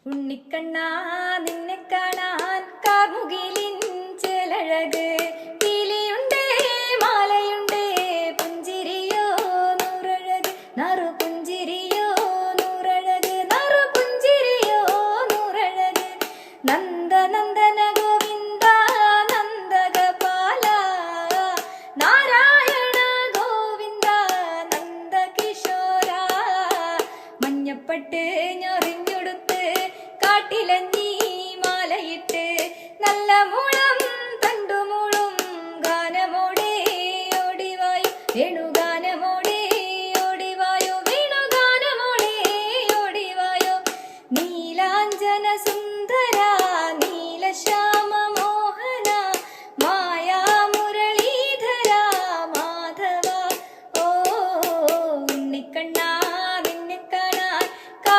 ഉണ്ണിക്കണ്ണാ നിന്നെ കാണാൻ കാർമുകിലിൻ ചേലഴക് പീലിയുണ്ടേ മാലയുണ്ടേ പുഞ്ചിരിയോ നൂറഴക് നറു പുഞ്ചിരിയോ നൂറഴക് നറു പുഞ്ചിരിയോ നൂറഴക് നന്ദനന്ദന ഗോവിന്ദ നന്ദഗോപാല നാരായണ ഗോവിന്ദ നന്ദകിശോര മഞ്ഞപ്പട്ട് ഞൊറിഞ്ഞുടുത്ത് കാട്ടിലഞ്ഞി മാലയിട്ട് നല്ല മുളം തണ്ടുമുളും ഗാനമോടെ ഓടിവായോ വേണുഗാനമോടെ ഓടിവായോ വേണുഗാനമോടെ ഓടിവായോ നീലാഞ്ജന സുന്ദര